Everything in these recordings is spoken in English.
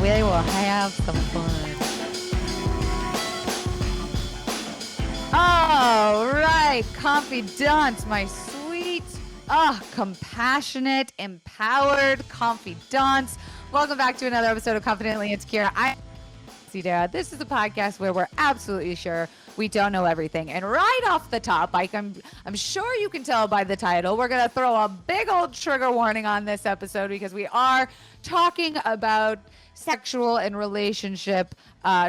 we will have some fun. All right, confidants, my sweet, compassionate, empowered confidants. Welcome back to another episode of Confidently Insecure. I'm Darragh. This is a podcast where we're absolutely sure we don't know everything. And right off the top, I'm sure you can tell by the title, we're going to throw a big old trigger warning on this episode because we are talking about sexual and relationship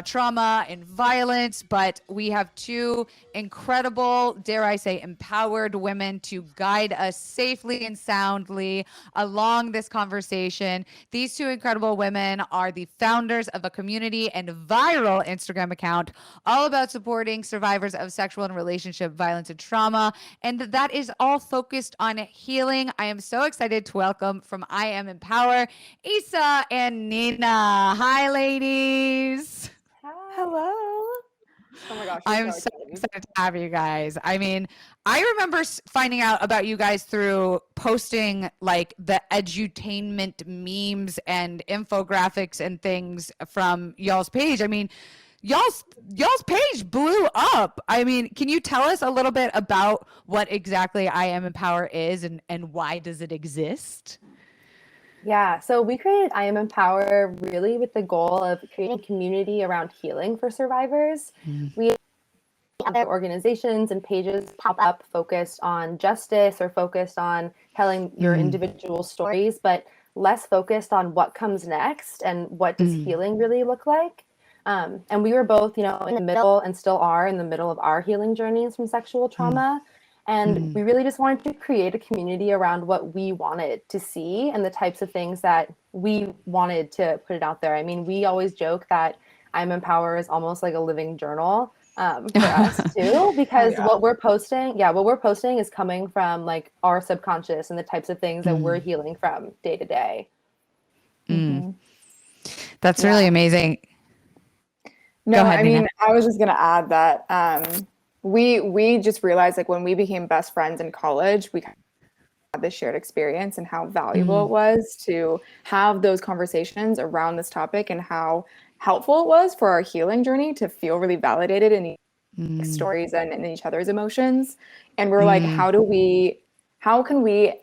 trauma and violence, but we have two incredible, dare I say, empowered women to guide us safely and soundly along this conversation. These two incredible women are the founders of a community and viral Instagram account all about supporting survivors of sexual and relationship violence and trauma, and that is all focused on healing. I am so excited to welcome from IAMEMPWR, Isa and Nina. Hi, ladies. Hi. Hello. Oh my gosh. I'm so excited to have you guys. I mean, I remember finding out about you guys through posting like the edutainment memes and infographics and things from y'all's page. I mean, y'all's page blew up. I mean, can you tell us a little bit about what exactly IAMEMPWR is and why does it exist? Yeah, so we created IAMEMPWR really with the goal of creating a community around healing for survivors. We have other organizations and pages pop up focused on justice or focused on telling your individual stories, but less focused on what comes next and what does healing really look like. And we were both, in the middle and still are in the middle of our healing journeys from sexual trauma. And we really just wanted to create a community around what we wanted to see and the types of things that we wanted to put it out there. I mean, we always joke that IAMEMPWR is almost like a living journal for us too, because what we're posting is coming from like our subconscious and the types of things that we're healing from day to day. That's really amazing. No, I mean, I was just going to add that we just realized like when we became best friends in college, we had this shared experience and how valuable it was to have those conversations around this topic and how helpful it was for our healing journey to feel really validated in these stories and in each other's emotions. And we're like, how can we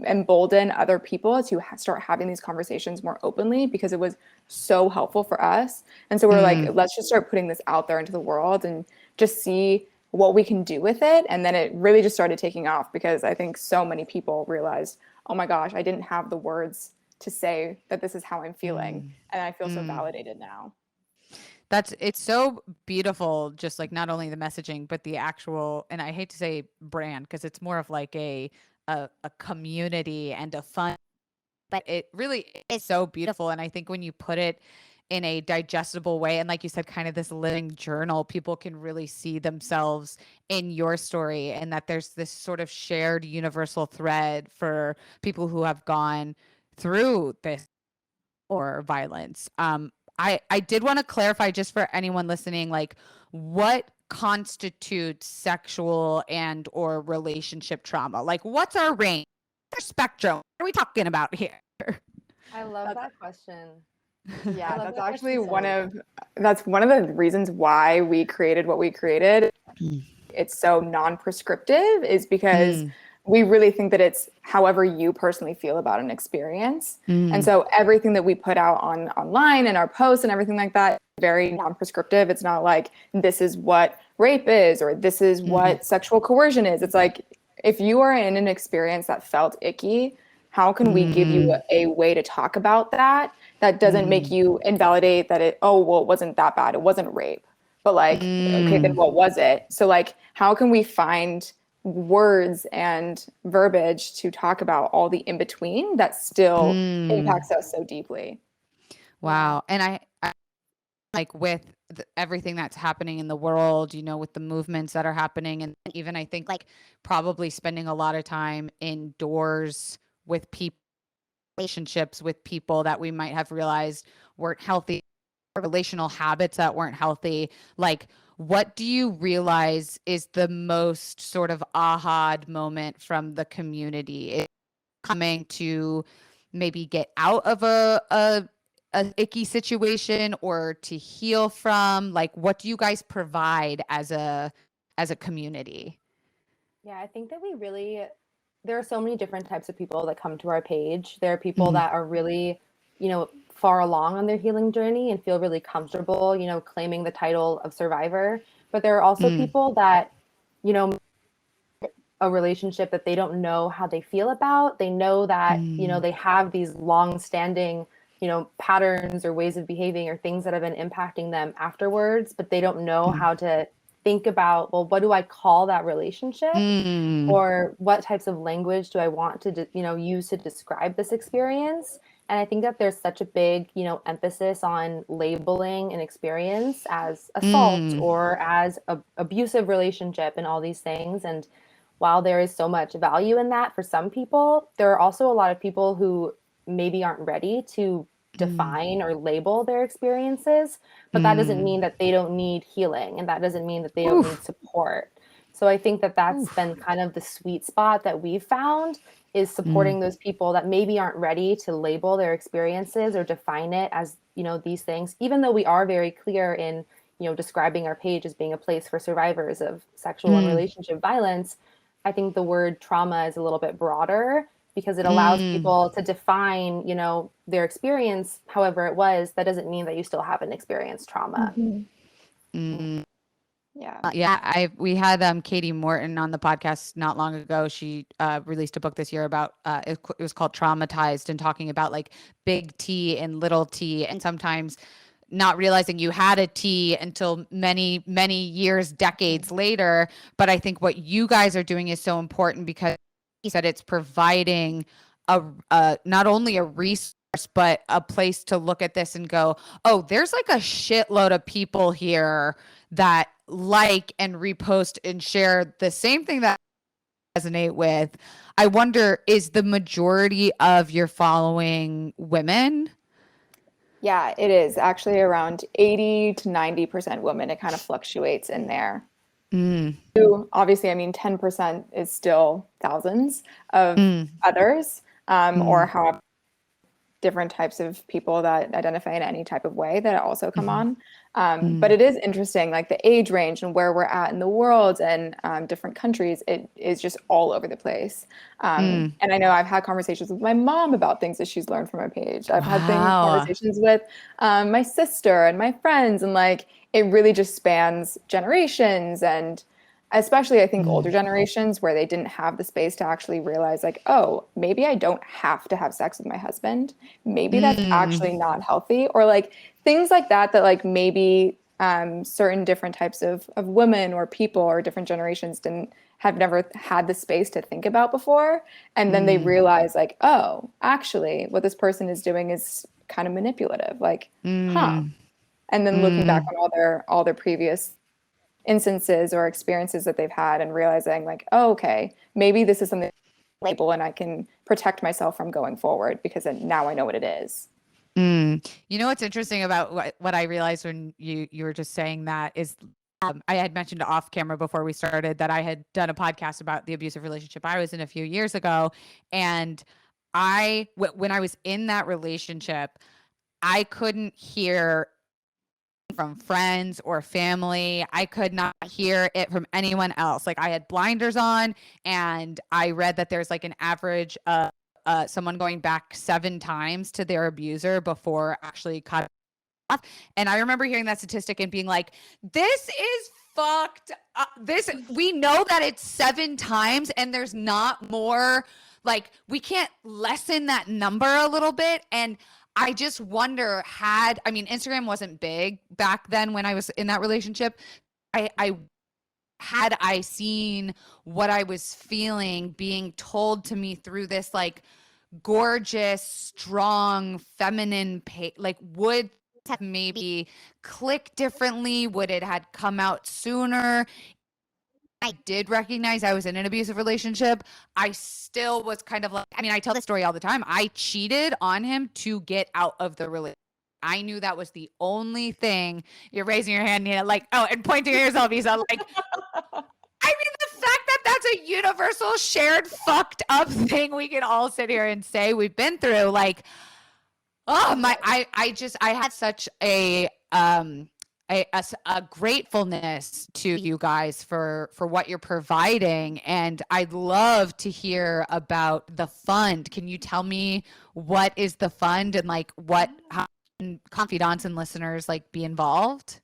embolden other people to start having these conversations more openly, because it was so helpful for us. And so we're like, let's just start putting this out there into the world and just see what we can do with it. And then it really just started taking off, because I think so many people realized, oh my gosh, I didn't have the words to say that this is how I'm feeling. And I feel so validated now. It's so beautiful, just like not only the messaging, but the actual, and I hate to say brand, because it's more of like a community and a fun, but it really is so beautiful. And I think when you put it in a digestible way, and like you said, kind of this living journal, people can really see themselves in your story, and that there's this sort of shared universal thread for people who have gone through this or violence. I did want to clarify, just for anyone listening, like what constitutes sexual and or relationship trauma? Like what's our range, our spectrum? What are we talking about here? I love that question. Yeah, that's actually one of the reasons why we created what we created. It's so non-prescriptive, is because we really think that it's however you personally feel about an experience. And so everything that we put out online and our posts and everything like that, very non-prescriptive. It's not like this is what rape is or this is what sexual coercion is. It's like, if you are in an experience that felt icky, how can we give you a way to talk about that doesn't make you invalidate that it wasn't that bad, it wasn't rape, but like, okay, then what was it? So like, how can we find words and verbiage to talk about all the in-between that still impacts us so deeply? Wow. And I like with everything that's happening in the world, with the movements that are happening, and even I think like probably spending a lot of time indoors with people, relationships with people that we might have realized weren't healthy, relational habits that weren't healthy. Like, what do you realize is the most sort of aha moment from the community? Is coming to maybe get out of a icky situation or to heal from? Like, what do you guys provide as a community? Yeah, I think that there are so many different types of people that come to our page. There are people that are really, far along on their healing journey and feel really comfortable, claiming the title of survivor. But there are also people that, a relationship that they don't know how they feel about. They know that, they have these long-standing, patterns or ways of behaving or things that have been impacting them afterwards, but they don't know how to think about, well, what do I call that relationship? Or what types of language do I want to, use to describe this experience? And I think that there's such a big, emphasis on labeling an experience as assault or as a abusive relationship and all these things. And while there is so much value in that for some people, there are also a lot of people who maybe aren't ready to define or label their experiences, but that doesn't mean that they don't need healing, and that doesn't mean that they don't need support. So I think that that's been kind of the sweet spot that we've found, is supporting those people that maybe aren't ready to label their experiences or define it as, these things, even though we are very clear in, describing our page as being a place for survivors of sexual and relationship violence. I think the word trauma is a little bit broader because it allows people to define, their experience however it was. That doesn't mean that you still haven't experienced trauma. We had Katie Morton on the podcast not long ago. She released a book this year about it was called Traumatized, and talking about like big T and little t, and sometimes not realizing you had a T until many, many years, decades later. But I think what you guys are doing is so important, because you said it's providing not only a resource, but a place to look at this and go, oh, there's like a shitload of people here that like and repost and share the same thing that I resonate with. I wonder, is the majority of your following women? Yeah, it is actually around 80 to 90% women. It kind of fluctuates in there. Obviously, I mean, 10% is still thousands of others, or however different types of people that identify in any type of way that also come on. But it is interesting, like the age range and where we're at in the world and different countries, it is just all over the place. And I know I've had conversations with my mom about things that she's learned from my page. I've had conversations with my sister and my friends, and like it really just spans generations, and especially I think older generations where they didn't have the space to actually realize like, oh, maybe I don't have to have sex with my husband. Maybe that's actually not healthy, or like things like that like maybe certain different types of women or people or different generations have never had the space to think about before. And then they realize like, oh, actually what this person is doing is kind of manipulative, like, huh. And then looking back on all their previous instances or experiences that they've had and realizing like, oh, okay, maybe this is something label and I can protect myself from going forward because now I know what it is. You know what's interesting about what I realized when you were just saying that is, I had mentioned off camera before we started that I had done a podcast about the abusive relationship I was in a few years ago. And when I was in that relationship, I couldn't hear from friends or family. I could not hear it from anyone else. Like I had blinders on, and I read that there's like an average of someone going back 7 times to their abuser before actually cutting off. And I remember hearing that statistic and being like, this is fucked up. We know that it's 7 times and there's not more. Like we can't lessen that number a little bit. And I just wonder, Instagram wasn't big back then when I was in that relationship. Had I seen what I was feeling being told to me through this like gorgeous, strong, feminine like would have maybe click differently? Would it had come out sooner? I did recognize I was in an abusive relationship. I still was kind of like, I tell this story all the time. I cheated on him to get out of the relationship. I knew that was the only thing. You're raising your hand, Nina, like, oh, and pointing at yourself, Isa, like, the fact that that's a universal, shared, fucked up thing we can all sit here and say we've been through, like, Oh my, I had such a gratefulness to you guys for what you're providing, and I'd love to hear about the fund. Can you tell me what is the fund, and like how can confidants and listeners like be involved?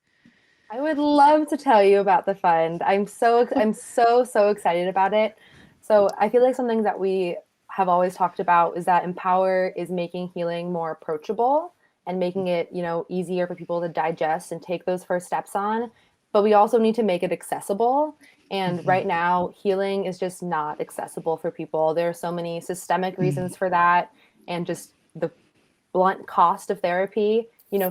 I would love to tell you about the fund. I'm so excited about it. So I feel like something that we have always talked about is that Empower is making healing more approachable and making it, easier for people to digest and take those first steps on. But we also need to make it accessible. And right now, healing is just not accessible for people. There are so many systemic reasons for that, and just the blunt cost of therapy.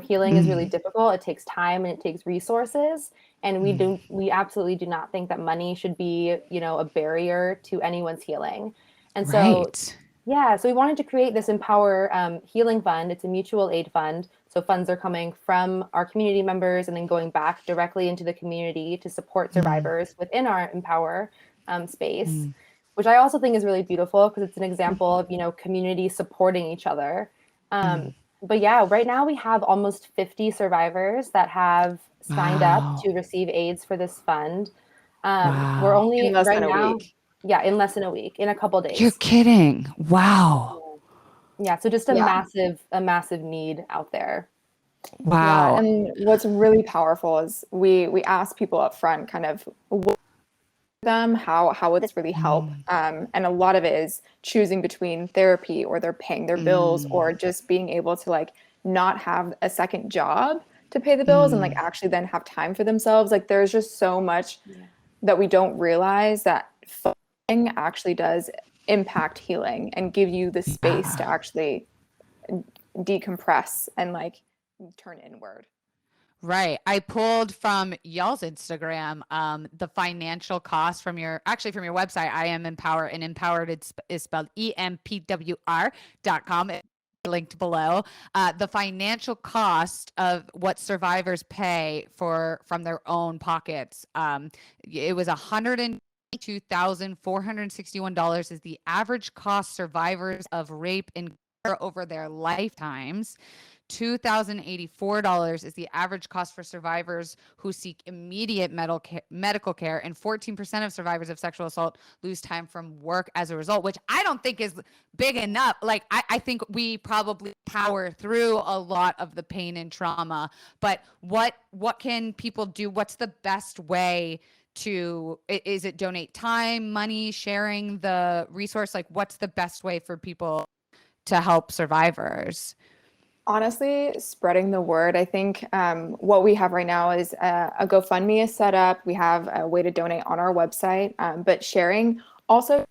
Healing is really difficult. It takes time and it takes resources. And we absolutely do not think that money should be, a barrier to anyone's healing. And so, Right. yeah, so we wanted to create this Empower Healing Fund. It's a mutual aid fund. So funds are coming from our community members and then going back directly into the community to support survivors within our Empower space, which I also think is really beautiful because it's an example of, community supporting each other. But yeah, right now we have almost 50 survivors that have signed up Wow. to receive aids for this fund. We're Wow. only In less right than a now, week. yeah, in less than a week, in a couple You're days. kidding. Wow. Yeah, so just Yeah. a massive need out there. Yeah, Wow. and what's really powerful is we ask people up front kind of what them how would this really help, and a lot of it is choosing between therapy, or they're paying their bills, or just being able to like not have a second job to pay the bills and like actually then have time for themselves. Like there's just so much that we don't realize that funding actually does impact healing and give you the space to actually decompress and like turn inward. Right. I pulled from y'all's Instagram the financial cost from your website, IAMEMPWR, and empowered is spelled EMPWR.com. It's linked below. The financial cost of what survivors pay from their own pockets. It was $122,461 is the average cost survivors of rape and over their lifetimes. $2,084 is the average cost for survivors who seek immediate medical care, and 14% of survivors of sexual assault lose time from work as a result, which I don't think is big enough. Like, I think we probably power through a lot of the pain and trauma, but what can people do? What's the best way to, is it donate time, money, sharing the resource? Like, what's the best way for people to help survivors? Honestly, spreading the word. I think what we have right now is a GoFundMe is set up. We have a way to donate on our website, but sharing also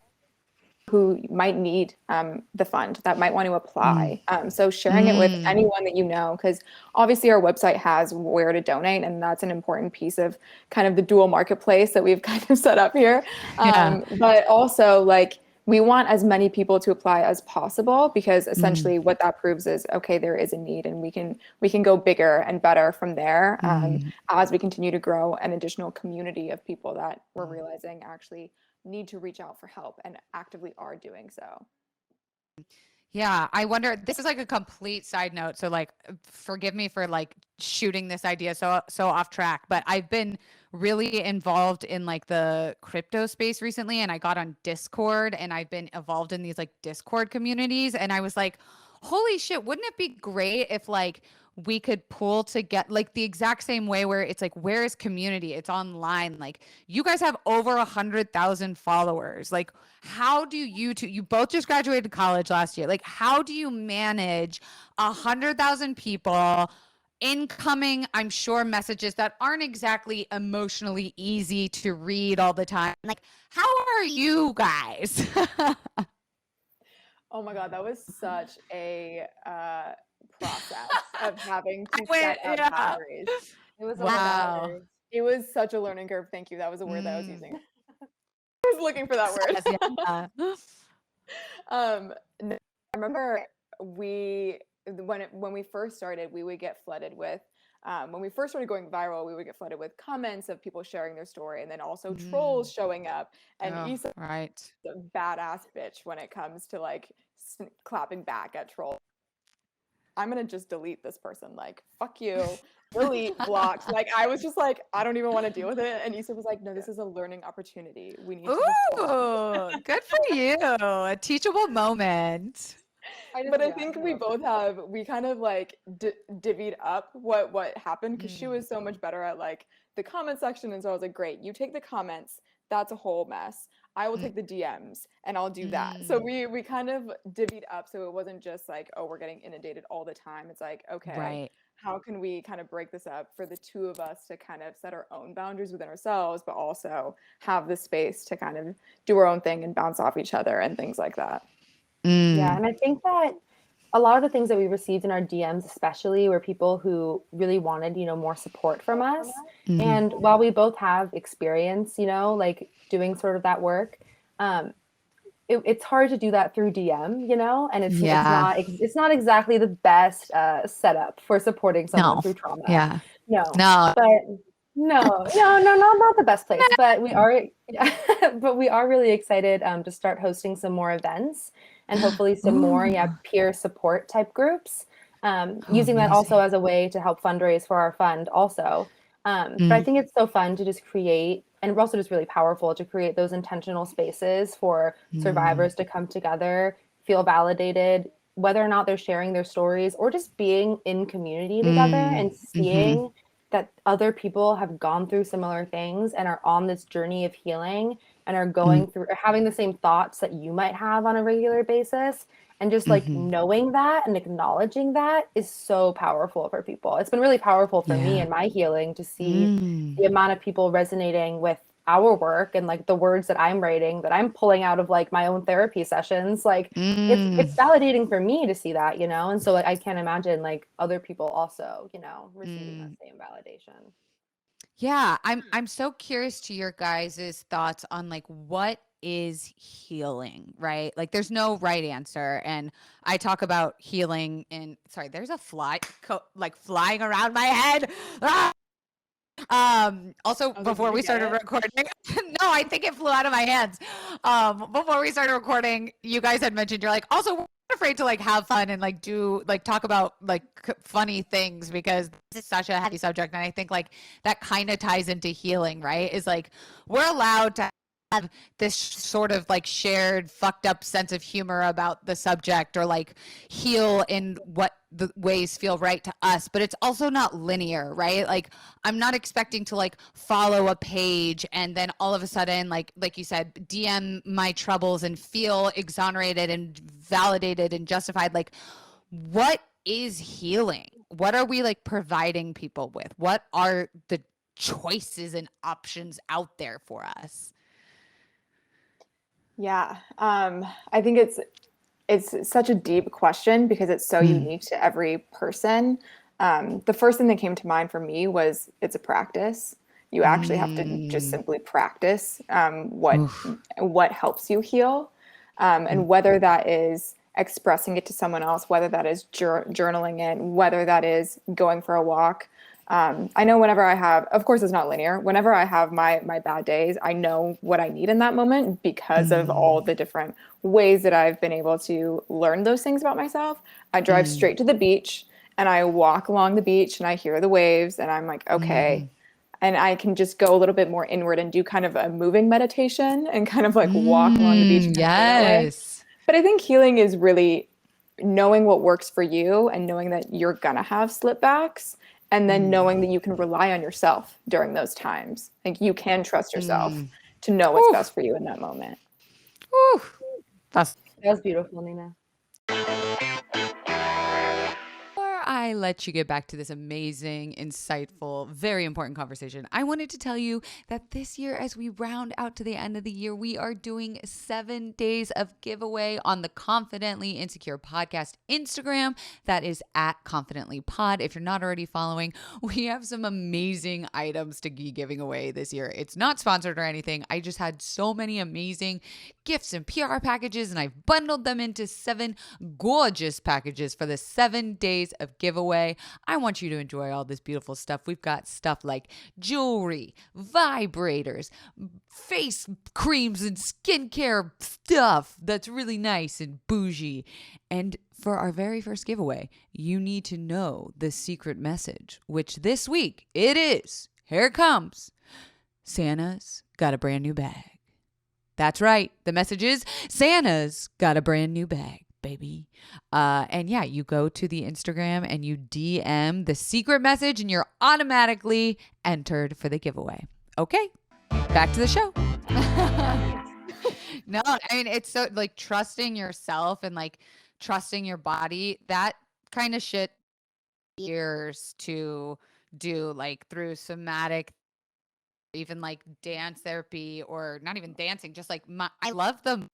who might need the fund, that might want to apply. So sharing it with anyone that you know, because obviously our website has where to donate, and that's an important piece of kind of the dual marketplace that we've kind of set up here. But also like, we want as many people to apply as possible, because essentially what that proves is, okay, there is a need, and we can go bigger and better from there, as we continue to grow an additional community of people that we're realizing actually need to reach out for help and actively are doing so. Yeah, I wonder, this is like a complete side note, so like forgive me for like shooting this idea so off track, but I've been really involved in like the crypto space recently, and I got on Discord, and I've been involved in these like Discord communities, and I was like, holy shit, wouldn't it be great if like we could pull to get like the exact same way where it's like, where is community? It's online. Like you guys have over 100,000 followers. Like how do you both just graduated college last year. Like how do you manage 100,000 people incoming, I'm sure, messages that aren't exactly emotionally easy to read all the time? Like, how are you guys? Oh my God, that was such a process of having to set up boundaries. It was a lot of Wow. hours. It was such a learning curve. Thank you. That was a word that I was using. I was looking for that word. Yeah. No, I remember when we first started, we would get flooded with when we first started going viral, we would get flooded with comments of people sharing their story, and then also trolls showing up. And Oh, Issa's right. a badass bitch when it comes to like clapping back at trolls. I'm going to just delete this person. Like, fuck you. Delete, blocked. Like, I was just like, I don't even want to deal with it. And Issa was like, no, this is a learning opportunity. We need to just Ooh, good for you. A teachable moment. But I think we kind of like divvied up what happened, because she was so much better at like the comment section. And so I was like, great, you take the comments. That's a whole mess. I will take the DMs and I'll do that. So we kind of divvied up. So it wasn't just like, oh, we're getting inundated all the time. It's like, okay, Right. how can we kind of break this up for the two of us to kind of set our own boundaries within ourselves, but also have the space to kind of do our own thing and bounce off each other and things like that. Yeah, and I think that a lot of the things that we received in our DMs especially were people who really wanted, more support from us. And while we both have experience, like doing sort of that work, it's hard to do that through DM, and it's not exactly the best setup for supporting someone through trauma. Yeah. No. No. But not the best place. But we are really excited to start hosting some more events and hopefully some more peer support type groups. Using that also as a way to help fundraise for our fund also. But I think it's so fun to just create, and also just really powerful to create those intentional spaces for survivors to come together, feel validated, whether or not they're sharing their stories or just being in community together and seeing that other people have gone through similar things and are on this journey of healing and are going through or having the same thoughts that you might have on a regular basis. And just like knowing that and acknowledging that is so powerful for people. It's been really powerful for me in my healing to see the amount of people resonating with our work and like the words that I'm writing, that I'm pulling out of like my own therapy sessions. Like it's validating for me to see that, and so like I can't imagine like other people also, receiving that same validation. Yeah, I'm so curious to your guys' thoughts on like what is healing, right? Like there's no right answer. And I talk about healing in, sorry, there's a fly like flying around my head. Ah! Also before we started recording, no, I think it flew out of my hands. Before we started recording, you guys had mentioned you're like, also we're not afraid to like have fun and like do like talk about like funny things because this is such a heavy subject. And I think like that kind of ties into healing, right? Is like we're allowed to have this sort of like shared fucked up sense of humor about the subject or like heal in what the ways feel right to us, but it's also not linear, right? Like I'm not expecting to like follow a page and then all of a sudden like you said, DM my troubles and feel exonerated and validated and justified. Like what is healing? What are we like providing people with? What are the choices and options out there for us? Yeah, I think it's such a deep question because it's so unique to every person. The first thing that came to mind for me was it's a practice. You actually have to just simply practice what helps you heal, and whether that is expressing it to someone else, whether that is journaling it, whether that is going for a walk. I know whenever I have, of course it's not linear, whenever I have my bad days, I know what I need in that moment because of all the different ways that I've been able to learn those things about myself. I drive straight to the beach and I walk along the beach and I hear the waves and I'm like, okay. And I can just go a little bit more inward and do kind of a moving meditation and kind of like walk along the beach. Yes. But I think healing is really knowing what works for you and knowing that you're gonna have slipbacks. And then knowing that you can rely on yourself during those times. Like you can trust yourself to know what's best for you in that moment. That was beautiful, Nina. I let you get back to this amazing, insightful, very important conversation, I wanted to tell you that this year, as we round out to the end of the year, we are doing 7 days of giveaway on the Confidently Insecure podcast Instagram. That is at Confidently Pod. If you're not already following, we have some amazing items to be giving away this year. It's not sponsored or anything. I just had so many amazing gifts and PR packages, and I've bundled them into 7 gorgeous packages for the 7 days of giveaway. giveaway. I want you to enjoy all this beautiful stuff. We've got stuff like jewelry, vibrators, face creams and skincare stuff that's really nice and bougie. And for our very first giveaway, you need to know the secret message, which this week it is, here it comes, Santa's got a brand new bag. That's right. The message is Santa's got a brand new bag, baby. And yeah, you go to the Instagram and you DM the secret message and you're automatically entered for the giveaway. Okay, back to the show. No, I mean, it's so like trusting yourself and like trusting your body, that kind of shit years to do, like through somatic, even like dance therapy, or not even dancing, just like I love the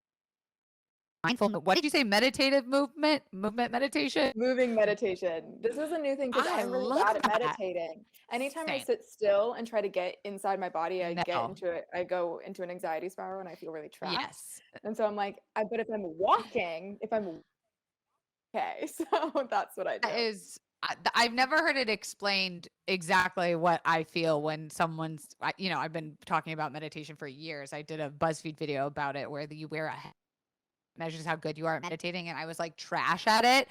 mindfulness. What did you say? Meditative movement meditation? Moving meditation. This is a new thing because I I'm really love bad at that. meditating. Anytime I Same. sit still and try to get inside my body, I No. go into an anxiety spiral and I feel really trapped. Yes. And so I'm like, but if I'm walking, okay, so that's what I do. That is, I've never heard it explained exactly what I feel when someone's, I've been talking about meditation for years. I did a BuzzFeed video about it where you wear a hat, measures how good you are at meditating. And I was like trash at it.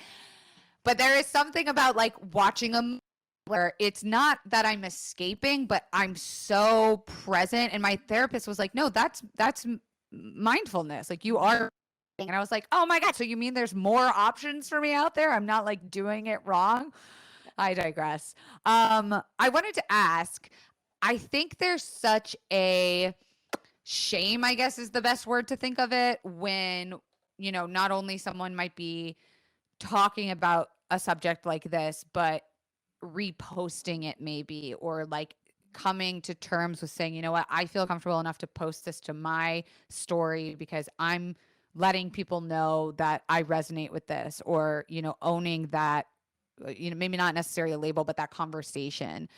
But there is something about like watching them where it's not that I'm escaping, but I'm so present. And my therapist was like, no, that's mindfulness. Like you are. And I was like, oh my God, so you mean there's more options for me out there? I'm not like doing it wrong. I digress. I wanted to ask, I think there's such a shame, I guess is the best word to think of it, when, not only someone might be talking about a subject like this, but reposting it maybe, or like coming to terms with saying, you know what, I feel comfortable enough to post this to my story because I'm letting people know that I resonate with this, or, owning that, maybe not necessarily a label, but that conversation.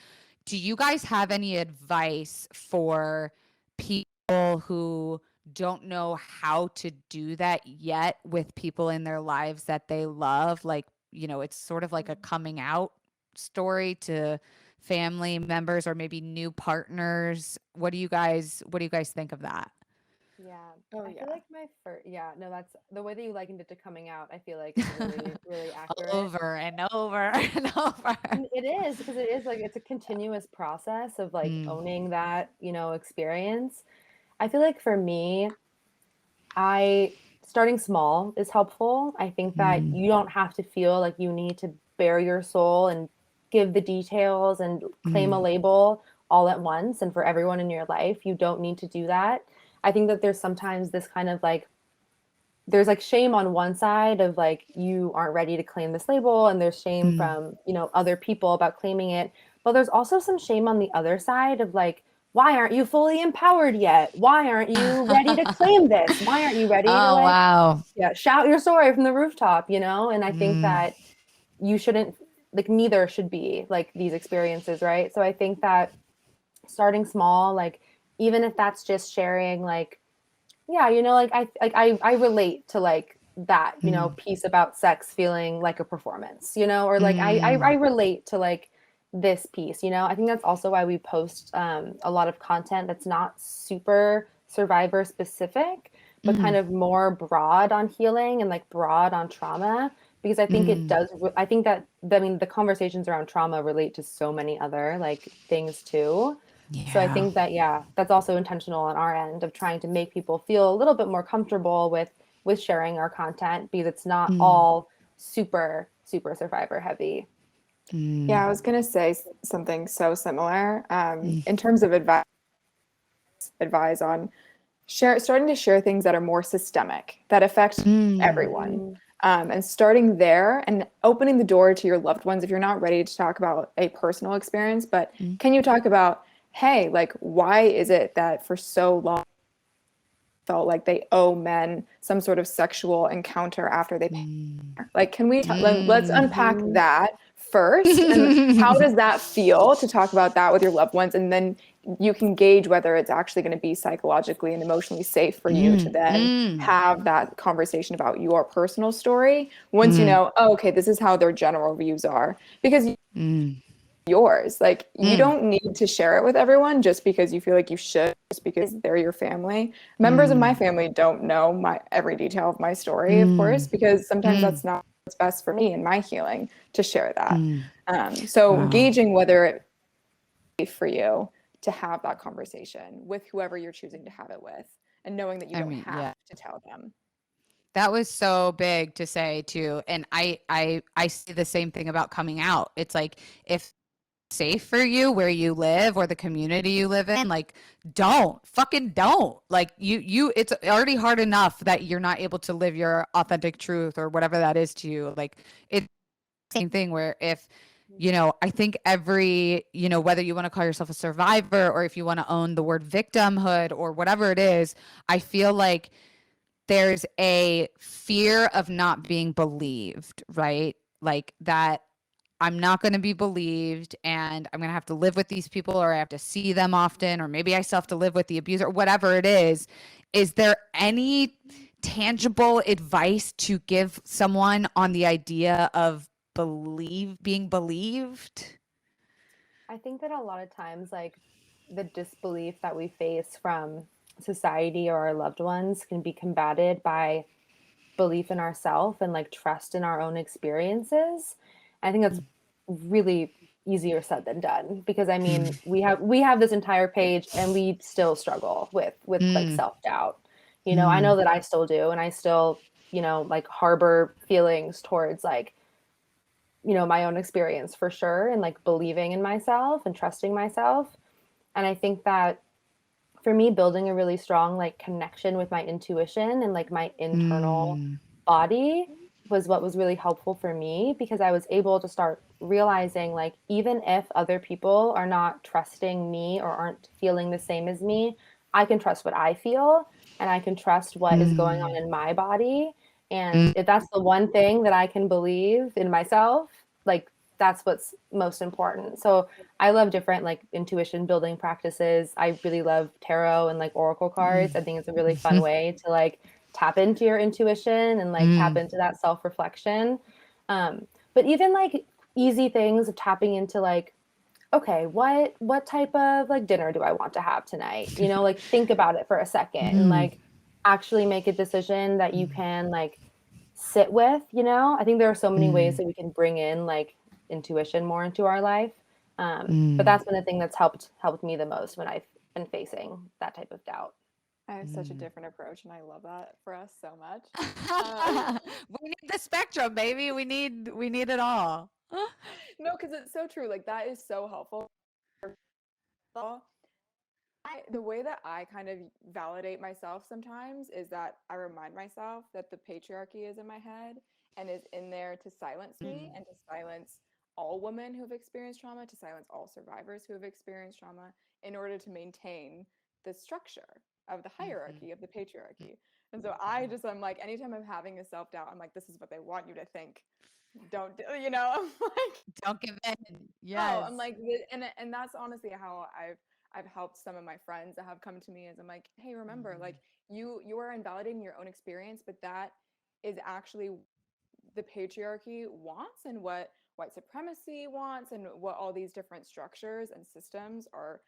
Do you guys have any advice for people who don't know how to do that yet with people in their lives that they love? Like, it's sort of like a coming out story to family members or maybe new partners. What do you guys think of that? Yeah. Oh, I yeah. feel like that's the way that you likened it to coming out. I feel like is really, really accurate. Over and over and over. And it is, because it is like, it's a continuous process of like owning that, experience. I feel like for me, starting small is helpful. I think that you don't have to feel like you need to bare your soul and give the details and claim a label all at once and for everyone in your life. You don't need to do that. I think that there's sometimes this kind of like, there's like shame on one side of like, you aren't ready to claim this label, and there's shame from, other people about claiming it. But there's also some shame on the other side of like, why aren't you fully empowered yet? Why aren't you ready to claim this? Why aren't you ready to like, wow. shout your story from the rooftop, And I think that you shouldn't, like, neither should be like these experiences, right? So I think that starting small, like, even if that's just sharing, like, like I relate to like that, piece about sex feeling like a performance, or like I relate to like this piece, I think that's also why we post a lot of content that's not super survivor specific, but kind of more broad on healing and like broad on trauma, because I think it does. I think that, the conversations around trauma relate to so many other like things too. Yeah. So I think that, that's also intentional on our end of trying to make people feel a little bit more comfortable with sharing our content, because it's not all super, super survivor heavy. Yeah, I was going to say something so similar in terms of advise on starting to share things that are more systemic, that affect everyone. And starting there and opening the door to your loved ones. If you're not ready to talk about a personal experience, but can you talk about, hey, like, why is it that for so long felt like they owe men some sort of sexual encounter after they pay? Like, can we let's unpack that first? And how does that feel to talk about that with your loved ones? And then you can gauge whether it's actually going to be psychologically and emotionally safe for you to then have that conversation about your personal story once you know, oh, okay, this is how their general views are. Because yours, like, you don't need to share it with everyone just because you feel like you should, just because they're your family. Members of my family don't know my every detail of my story, of course, because sometimes that's not what's best for me in my healing to share that. So gauging whether it's safe for you to have that conversation with whoever you're choosing to have it with, and knowing that you don't have to tell them. That was so big to say too. And I see the same thing about coming out. It's like, if safe for you where you live or the community you live in, like, don't like, you it's already hard enough that you're not able to live your authentic truth or whatever that is to you. Like, it's the same thing where if, you know, I think every, you know, whether you want to call yourself a survivor or if you want to own the word victimhood or whatever it is, I feel like there's a fear of not being believed, right? Like, that I'm not going to be believed and I'm going to have to live with these people, or I have to see them often, or maybe I still have to live with the abuser, whatever it is. Is there any tangible advice to give someone on the idea of being believed? I think that a lot of times, like, the disbelief that we face from society or our loved ones can be combated by belief in ourselves and like trust in our own experiences. I think that's really easier said than done, because I mean, we have this entire page and we still struggle with like self-doubt. You know, I know that I still do, and I still, you know, like, harbor feelings towards, like, you know, my own experience for sure, and like believing in myself and trusting myself. And I think that for me, building a really strong like connection with my intuition and like my internal body was what was really helpful for me, because I was able to start realizing, like, even if other people are not trusting me or aren't feeling the same as me, I can trust what I feel, and I can trust what is going on in my body. And if that's the one thing that I can believe in myself, like, that's what's most important. So I love different like intuition building practices. I really love tarot and like oracle cards. I think it's a really fun way to like tap into your intuition and like tap into that self-reflection. But even like easy things of tapping into, like, okay, what type of like dinner do I want to have tonight? You know, like, think about it for a second and like actually make a decision that you can like sit with, you know? I think there are so many ways that we can bring in like intuition more into our life. But that's been the thing that's helped me the most when I've been facing that type of doubt. I have such a different approach, and I love that for us so much. We need the spectrum, baby. We need it all. No, because it's so true. Like, that is so helpful. The way that I kind of validate myself sometimes is that I remind myself that the patriarchy is in my head and is in there to silence me and to silence all women who have experienced trauma, to silence all survivors who have experienced trauma, in order to maintain the structure of the hierarchy of the patriarchy. And so I'm like, anytime I'm having a self-doubt, I'm like, this is what they want you to think. Don't do, you know, I'm like, don't give in. Yes. Oh, I'm like, and that's honestly how I've helped some of my friends that have come to me, as I'm like, hey, remember, like, you are invalidating your own experience, but that is actually the patriarchy wants, and what white supremacy wants, and what all these different structures and systems are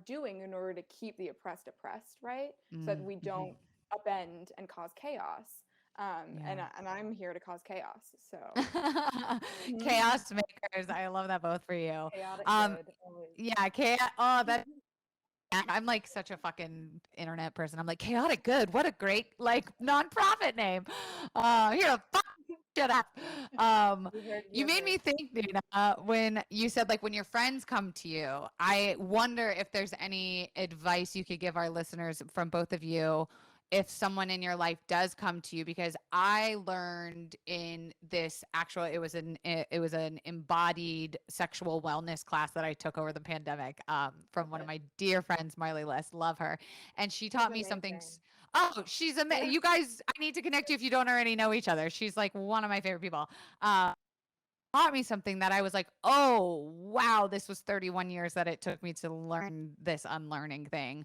doing in order to keep the oppressed, right? So that we don't upend and cause chaos. And I'm here to cause chaos. So chaos makers. I love that both for you. Chaotic good, always. Yeah, chaos. Oh, that. I'm like such a fucking internet person. I'm like, chaotic good. What a great like nonprofit name. Here, fuck shut up. You made me think, Dana, when you said like when your friends come to you. I wonder if there's any advice you could give our listeners from both of you if someone in your life does come to you, because I learned in this it was an embodied sexual wellness class that I took over the pandemic from one of my dear friends, Marley List, love her, and she taught me something. Oh, she's amazing. You guys, I need to connect you if you don't already know each other. She's like one of my favorite people. taught me something that I was like, oh, wow, this was 31 years that it took me to learn this unlearning thing.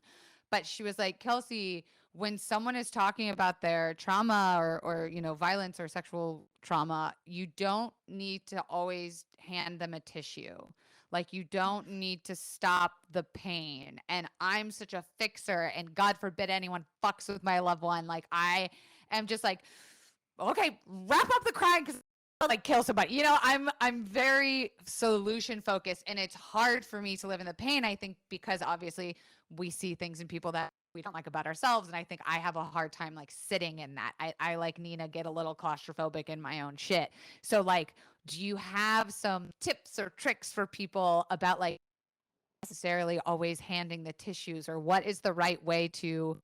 But she was like, Kelsey, when someone is talking about their trauma or violence or sexual trauma, you don't need to always hand them a tissue. Like, you don't need to stop the pain. And I'm such a fixer, and God forbid anyone fucks with my loved one. Like, I am just like, okay, wrap up the crying because like kill somebody. I'm very solution focused, and it's hard for me to live in the pain, I think, because obviously we see things in people that we don't like about ourselves, and I think I have a hard time like sitting in that. I like Nina, get a little claustrophobic in my own shit. So like, do you have some tips or tricks for people about like necessarily always handing the tissues, or what is the right way to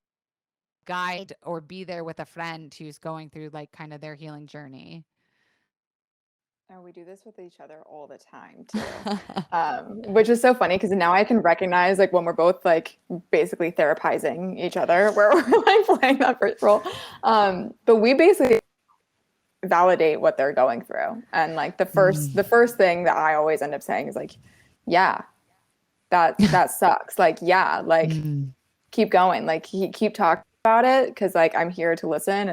guide or be there with a friend who's going through like kind of their healing journey? Oh, we do this with each other all the time too, which is so funny because now I can recognize like when we're both like basically therapizing each other, where we're like playing that first role. But we basically validate what they're going through, and like the first thing that I always end up saying is like, yeah, that sucks. Like, yeah, like keep going, like keep talking about it, because like I'm here to listen,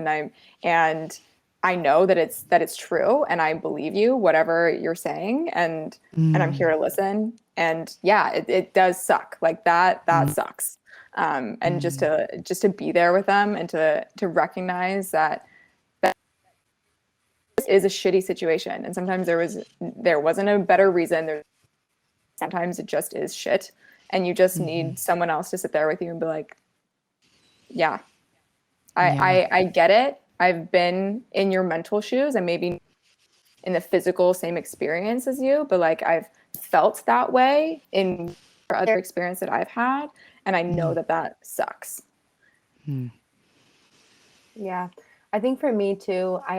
and I know that it's true, and I believe you, whatever you're saying, and I'm here to listen. And yeah, it does suck. Like that sucks. And just to be there with them, and to recognize that this is a shitty situation, and sometimes there wasn't a better reason. Sometimes it just is shit, and you just need someone else to sit there with you and be like, yeah, I get it. I've been in your mental shoes, and maybe in the physical same experience as you, but like I've felt that way in other experience that I've had, and I know that sucks. Yeah. I think for me too, I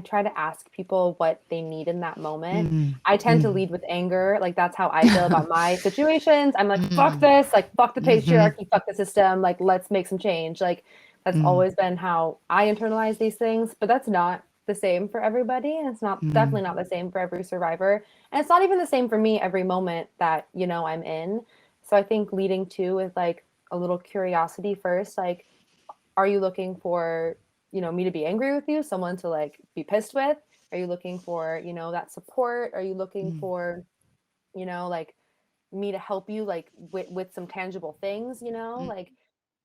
try to ask people what they need in that moment. I tend to lead with anger. Like, that's how I feel about my situations. I'm like, fuck this, like, fuck the patriarchy, fuck the system, like, let's make some change. Like, that's always been how I internalize these things, but that's not the same for everybody. And it's definitely not the same for every survivor. And it's not even the same for me every moment that, I'm in. So I think leading to with like a little curiosity first, like, are you looking for, me to be angry with you, someone to like be pissed with? Are you looking for, that support? Are you looking for, like me to help you like with some tangible things, like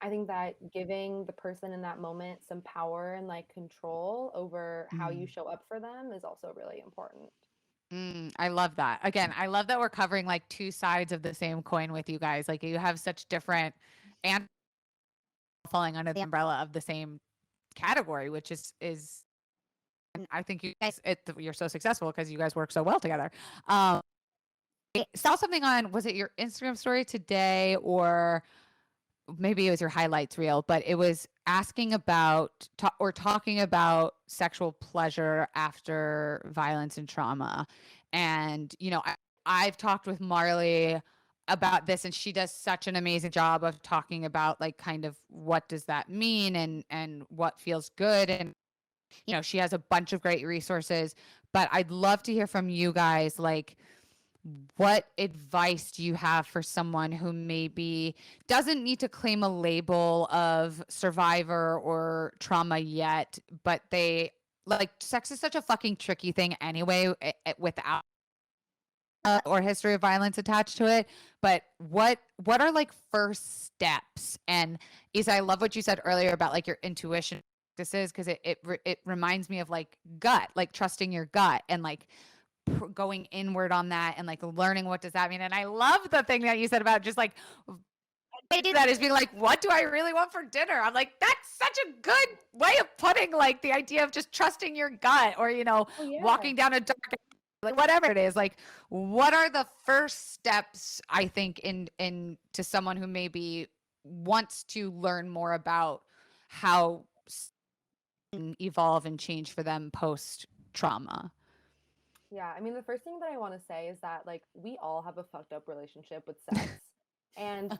I think that giving the person in that moment some power and like control over how you show up for them is also really important. I love that. Again, I love that we're covering like two sides of the same coin with you guys. Like, you have such different and falling under the umbrella of the same category, which is and I think you guys you're so successful because you guys work so well together. I saw something on, was it your Instagram story today, or maybe it was your highlights reel, but it was asking about talking about sexual pleasure after violence and trauma. And I've talked with Marley about this, and she does such an amazing job of talking about like kind of what does that mean, and what feels good. And she has a bunch of great resources, but I'd love to hear from you guys, like, what advice do you have for someone who maybe doesn't need to claim a label of survivor or trauma yet, but they like, sex is such a fucking tricky thing anyway, without or history of violence attached to it. But what are like first steps? And Isa, I love what you said earlier about like your intuition practices, because it reminds me of like gut, like trusting your gut, and like going inward on that, and like learning what does that mean. And I love the thing that you said about just like, they do that is being like, what do I really want for dinner? I'm like, that's such a good way of putting like the idea of just trusting your gut, or walking down a dark, like whatever it is. Like, what are the first steps, I think, in to someone who maybe wants to learn more about how evolve and change for them post trauma? Yeah, I mean, the first thing that I want to say is that like we all have a fucked up relationship with sex. And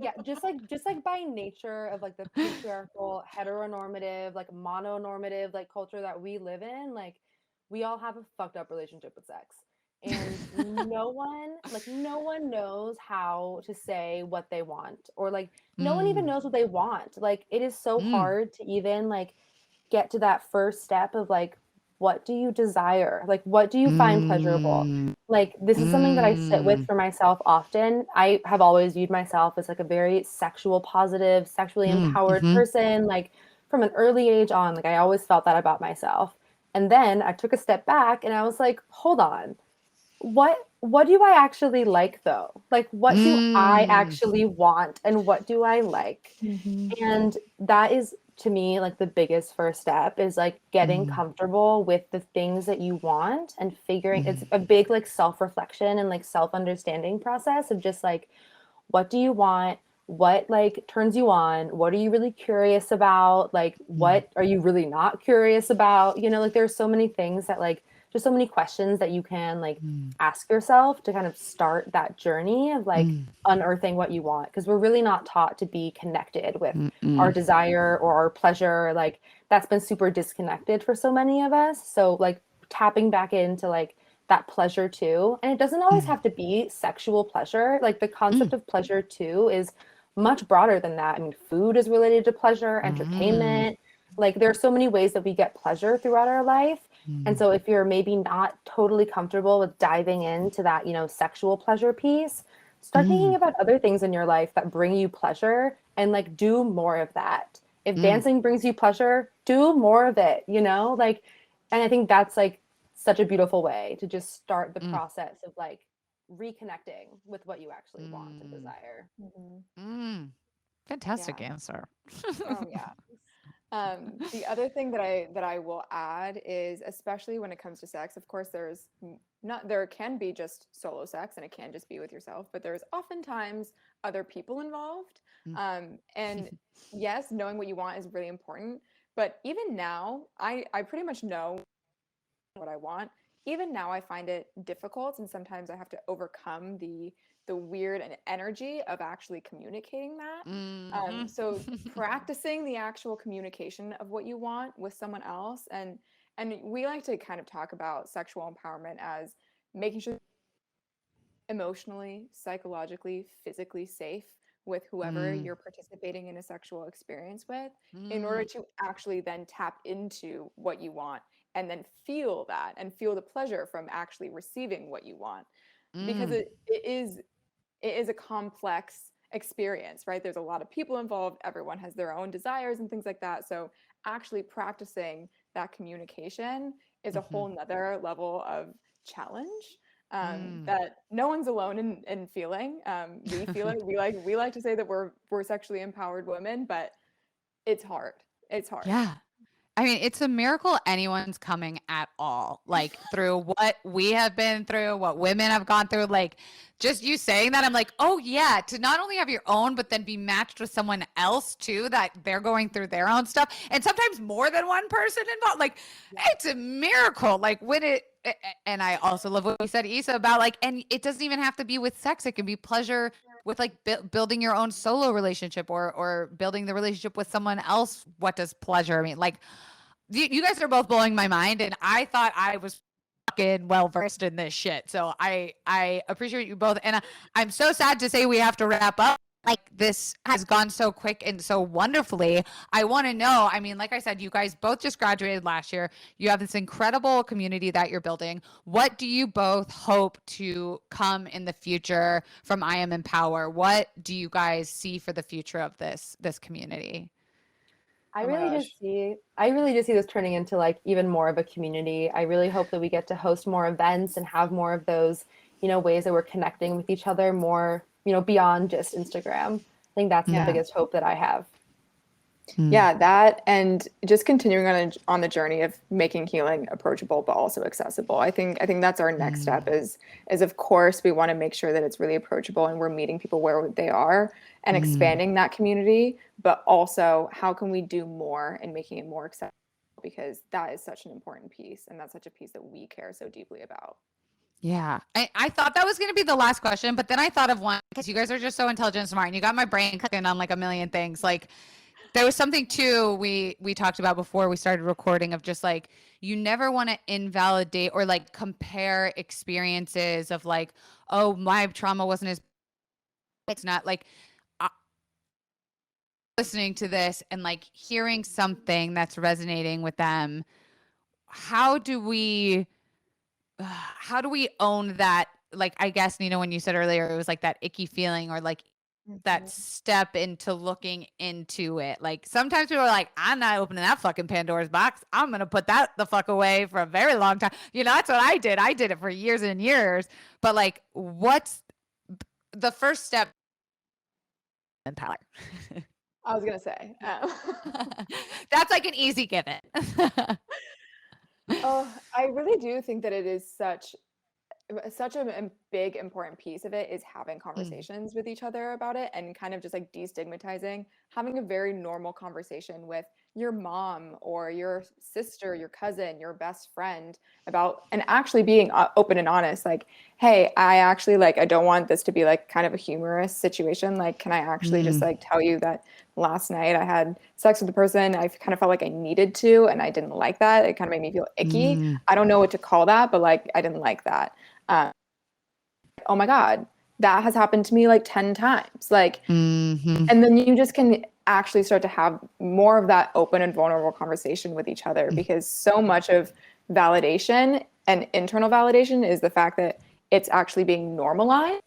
yeah, just like by nature of like the patriarchal, heteronormative, like mononormative like culture that we live in, like we all have a fucked up relationship with sex. And no one knows how to say what they want, or like no one even knows what they want. Like it is so hard to even like get to that first step of like, what do you desire? Like what do you find pleasurable? Like this is something that I sit with for myself often. I have always viewed myself as like a very sexual positive, sexually empowered person, like from an early age on. Like I always felt that about myself. And then I took a step back and I was like, hold on, what do I actually like though? Like what do I actually want, and what do I like? And that is, to me, like the biggest first step is like getting comfortable with the things that you want and figuring. It's a big like self-reflection and like self-understanding process of just like, what do you want? What like turns you on? What are you really curious about? Like what are you really not curious about? You know, like there's so many things that like, just so many questions that you can like ask yourself to kind of start that journey of like unearthing what you want, because we're really not taught to be connected with our desire or our pleasure. Like that's been super disconnected for so many of us. So like tapping back into like that pleasure too, and it doesn't always have to be sexual pleasure. Like the concept of pleasure too is much broader than that. I mean, food is related to pleasure, entertainment. Like there are so many ways that we get pleasure throughout our life. And so if you're maybe not totally comfortable with diving into that, you know, sexual pleasure piece, start thinking about other things in your life that bring you pleasure and like do more of that. If dancing brings you pleasure, do more of it, you know? Like, and I think that's like such a beautiful way to just start the process of like reconnecting with what you actually want and desire. Fantastic answer. Oh yeah. The other thing that I will add is, especially when it comes to sex, of course, there can be just solo sex and it can just be with yourself, but there's oftentimes other people involved. And yes, knowing what you want is really important. But even now, I pretty much know what I want. Even now, I find it difficult, and sometimes I have to overcome the weird and energy of actually communicating that. So practicing the actual communication of what you want with someone else, and we like to kind of talk about sexual empowerment as making sure emotionally, psychologically, physically safe with whoever you're participating in a sexual experience with, in order to actually then tap into what you want and then feel that and feel the pleasure from actually receiving what you want. Because it is a complex experience, right? There's a lot of people involved. Everyone has their own desires and things like that. So actually practicing that communication is a whole nother level of challenge that no one's alone in feeling. We feel it. We like to say that we're sexually empowered women, but it's hard. It's hard. Yeah. I mean, it's a miracle anyone's coming at all, like through what we have been through, what women have gone through. Like just you saying that, I'm like, oh yeah, to not only have your own, but then be matched with someone else too, that they're going through their own stuff. And sometimes more than one person involved. Like it's a miracle. Like when and I also love what you said, Issa, about like, and it doesn't even have to be with sex. It can be pleasure with like building your own solo relationship, or building the relationship with someone else. What does pleasure mean? Like you guys are both blowing my mind, and I thought I was fucking well versed in this shit. So I appreciate you both, and I'm so sad to say we have to wrap up. Like this has gone so quick and so wonderfully. I want to know, I mean, like I said, you guys both just graduated last year. You have this incredible community that you're building. What do you both hope to come in the future from IAMEMPWR? What do you guys see for the future of this community? I really just see this turning into like even more of a community. I really hope that we get to host more events and have more of those, you know, ways that we're connecting with each other more, you know, beyond just Instagram. I think that's the biggest hope that I have. Yeah, that, and just continuing on the journey of making healing approachable but also accessible. I think that's our next step is of course we want to make sure that it's really approachable and we're meeting people where they are and expanding that community, but also how can we do more and making it more accessible, because that is such an important piece, and that's such a piece that we care so deeply about. Yeah. I thought that was going to be the last question, but then I thought of one, because you guys are just so intelligent and smart, and you got my brain cooking on like a million things. Like, There was something too we talked about before we started recording of just like, you never want to invalidate or like compare experiences of like, oh, my trauma wasn't as, it's not like, listening to this and like hearing something that's resonating with them. How do we own that? Like, I guess, Nina, when you said earlier, it was like that icky feeling or like that step into looking into it. Like sometimes people are like, I'm not opening that fucking Pandora's box. I'm going to put that the fuck away for a very long time. You know, that's what I did. I did it for years and years. But like, what's the first step in power? I was going to say. That's like an easy given. Oh, I really do think that it is such a big important piece of it is having conversations with each other about it and kind of just like destigmatizing, having a very normal conversation with your mom or your sister, your cousin, your best friend about, and actually being open and honest, like, hey, I don't want this to be like kind of a humorous situation. Like, can I actually just like tell you that last night I had sex with a person I kind of felt like I needed to, and I didn't like that. It kind of made me feel icky. I don't know what to call that, but like, I didn't like that. Oh my God, that has happened to me like 10 times. Like, and then you just can actually start to have more of that open and vulnerable conversation with each other, because so much of validation and internal validation is the fact that it's actually being normalized.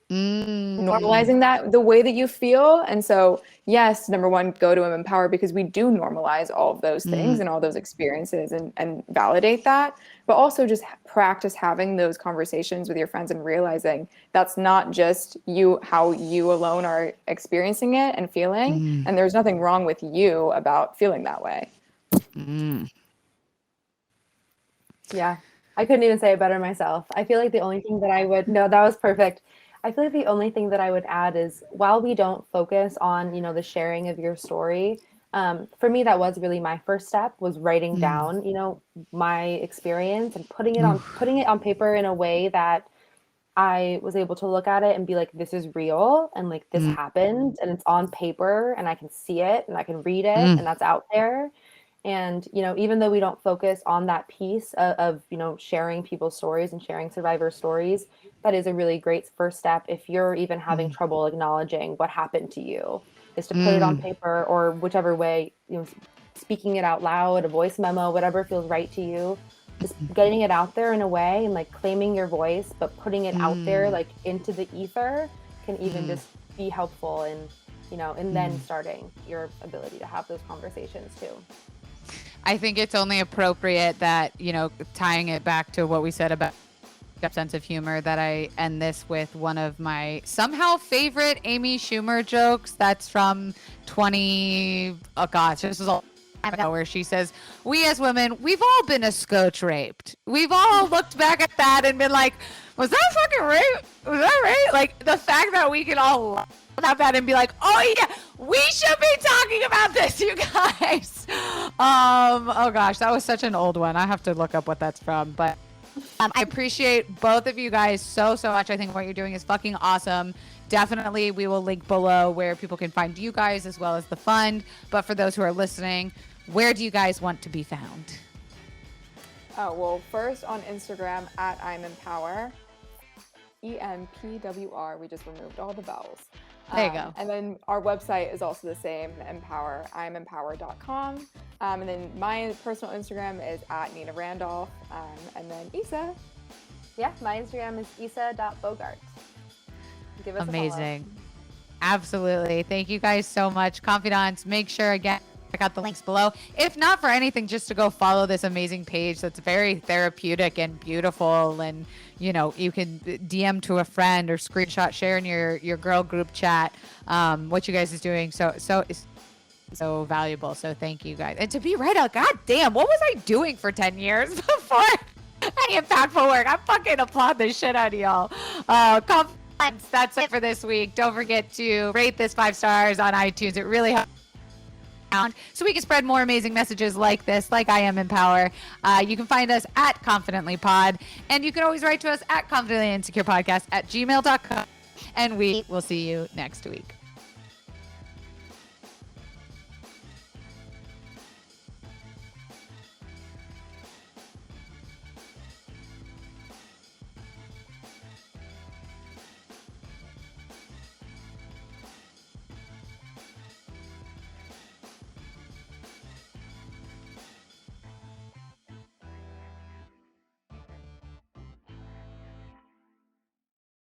Normalizing that the way that you feel. And so yes, number one, go to IAMEMPWR, because we do normalize all of those things and all those experiences and validate that, but also just practice having those conversations with your friends and realizing that's not just you, how you alone are experiencing it and feeling, and there's nothing wrong with you about feeling that way. Yeah, I couldn't even say it better myself. I feel like the only thing that I would, no, that was perfect. I feel like the only thing that I would add is, while we don't focus on, you know, the sharing of your story, for me, that was really my first step, was writing down, you know, my experience and putting it on paper in a way that I was able to look at it and be like, this is real, and like this happened, and it's on paper, and I can see it and I can read it, and that's out there. And, you know, even though we don't focus on that piece of, you know, sharing people's stories and sharing survivor stories, that is a really great first step. If you're even having trouble acknowledging what happened to you, is to put it on paper, or whichever way, you know, speaking it out loud, a voice memo, whatever feels right to you, just getting it out there in a way, and like claiming your voice, but putting it out there, like into the ether, can even just be helpful in, you know, and then starting your ability to have those conversations too. I think it's only appropriate that, you know, tying it back to what we said about sense of humor, that I end this with one of my somehow favorite Amy Schumer jokes. That's from this was all time ago, where she says, we as women, we've all been a scotch raped. We've all looked back at that and been like, was that fucking rape? Was that rape? Like, the fact that we can all have that and be like, oh yeah, we should be talking about this, you guys. Oh gosh, that was such an old one. I have to look up what that's from, but I appreciate both of you guys so much. I think what you're doing is fucking awesome. Definitely, we will link below where people can find you guys as well as the fund. But for those who are listening, where do you guys want to be found? Oh, well, first on Instagram at IAMEMPWR, EMPWR. We just removed all the vowels. There you go. And then our website is also the same, IAMEMPWR.com. And then my personal Instagram is at Nina Randolph. And then Isa. Yeah, my Instagram is isa.bogart. Give us amazing. Absolutely. Thank you guys so much. Confidants, make sure, again, check out the links below. If not for anything, just to go follow this amazing page that's very therapeutic and beautiful. And, you know, you can DM to a friend or screenshot, share in your girl group chat what you guys is doing. So valuable. So thank you guys. And to be right out, God damn, what was I doing for 10 years before any impactful work? I fucking applaud the shit out of y'all. That's it for this week. Don't forget to rate this 5 stars on iTunes. It really helps so we can spread more amazing messages like this, like IAMEMPWR. You can find us at Confidently Pod, and you can always write to us at confidentlyinsecarepodcast@gmail.com, and we will see you next week.